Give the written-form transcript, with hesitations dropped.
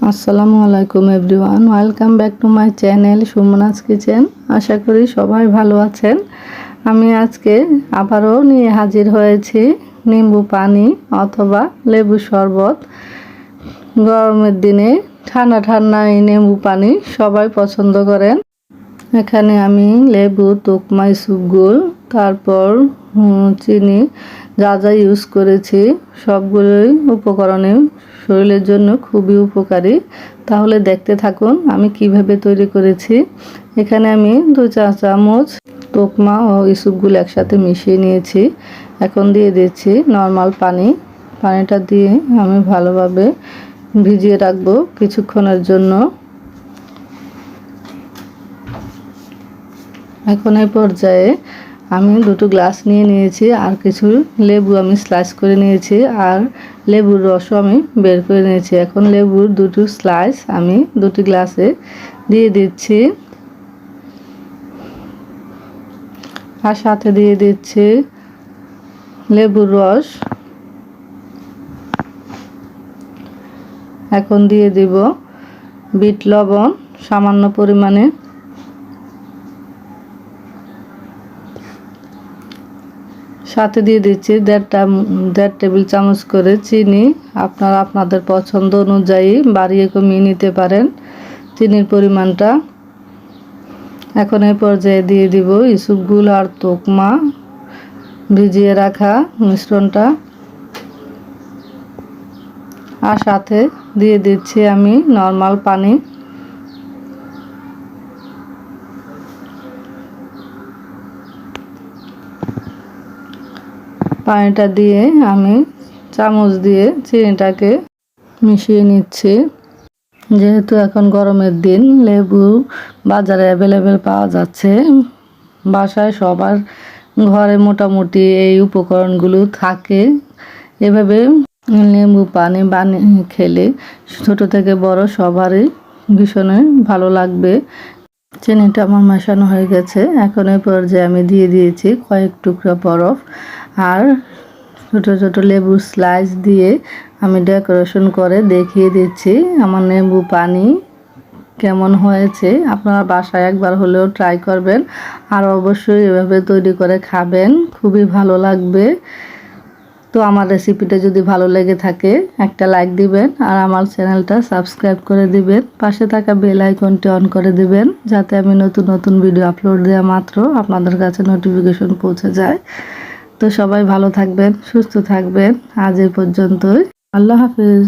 আসসালামু আলাইকুম everyone, welcome back to my channel Sumona's kitchen. আশা করি সবাই ভালো আছেন। আমি আজকে আবারও নিয়ে হাজির হয়েছি নিম্বু পানি অথবা লেবু শরবত। গরমের দিনে ঠান্ডা ঠান্ডা এই নেম্বু পানি সবাই পছন্দ করেন। এখানে আমি লেবু, তোকমা, ইসবগুল, তারপর চিনি যা যা ইউজ করেছি সবগুলোই উপকরণে শরীরের জন্য খুবই উপকারী। তাহলে দেখতে থাকুন আমি কিভাবে তৈরি করেছি। এখানে আমি 2 চা চামচ তোকমা ও ইসবগুল একসাথে মিশিয়ে নিয়েছি। এখন দিয়ে দিচ্ছি নর্মাল পানি। পানিটা দিয়ে আমি ভালোভাবে ভিজিয়ে রাখবো কিছুক্ষণের জন্য। এখন এই পর্যায়ে আমি 2 গ্লাস নিয়ে নিয়েছি, আর কিছু লেবু আমি স্লাইস করে নিয়েছি, আর লেবুর রসও আমি বের করে নিয়েছি। এখন লেবুর 2 স্লাইস আমি 2 গ্লাসে দিয়ে দিচ্ছি, আর সাথে দিয়ে দিচ্ছি লেবুর রস। এখন দিয়ে দিব বিট লবণ সামান্য পরিমাণে, সাথে দিয়ে দিচ্ছি 1.5 টেবিল চামচ করে চিনি। আপনারা আপনাদের পছন্দ অনুযায়ী বাড়িয়ে কমিয়ে নিতে পারেন চিনির পরিমাণটা। এখন এই পর্যায়ে দিয়ে দিব ইসবগুল আর তোকমা ভিজিয়ে রাখা মিশ্রণটা, আর সাথে দিয়ে দিচ্ছি আমি নর্মাল পানি। পানিটা দিয়ে আমি চামচ দিয়ে চিনিটাকে মিশিয়ে নিচ্ছি। যেহেতু এখন গরমের দিন, লেবু বাজারে অ্যাভেলেবেল পাওয়া যাচ্ছে, বাসায় সবার ঘরে মোটামুটি এই উপকরণগুলো থাকে। এভাবে লেবু পানি বানিয়ে খেলে ছোট থেকে বড় সবারই ভীষণই ভালো লাগবে। চিনিটা আমার মেশানো হয়ে গেছে। এখন এই পর্যায়ে আমি দিয়ে দিয়েছি কয়েক টুকরা বরফ, আর ছোট ছোট লেবুর স্লাইস দিয়ে আমি ডেকোরেশন করে দেখিয়ে দিচ্ছি আমার লেবু পানি কেমন হয়েছে। আপনারা বাসায় একবার হলেও ট্রাই করবেন, আর অবশ্যই এভাবে তৈরি করে খাবেন, খুবই ভালো লাগবে। তো আমার রেসিপিটা যদি ভালো লেগে থাকে একটা লাইক দিবেন, আর আমার চ্যানেলটা সাবস্ক্রাইব করে দিবেন। পাশে থাকা বেল আইকনটি অন করে দিবেন, যাতে আমি নতুন নতুন ভিডিও আপলোড দেওয়া মাত্র আপনাদের কাছে নোটিফিকেশন পৌঁছে যায়। তো সবাই ভালো থাকবেন, সুস্থ থাকবেন। আজ এই পর্যন্তই। আল্লাহ হাফেজ।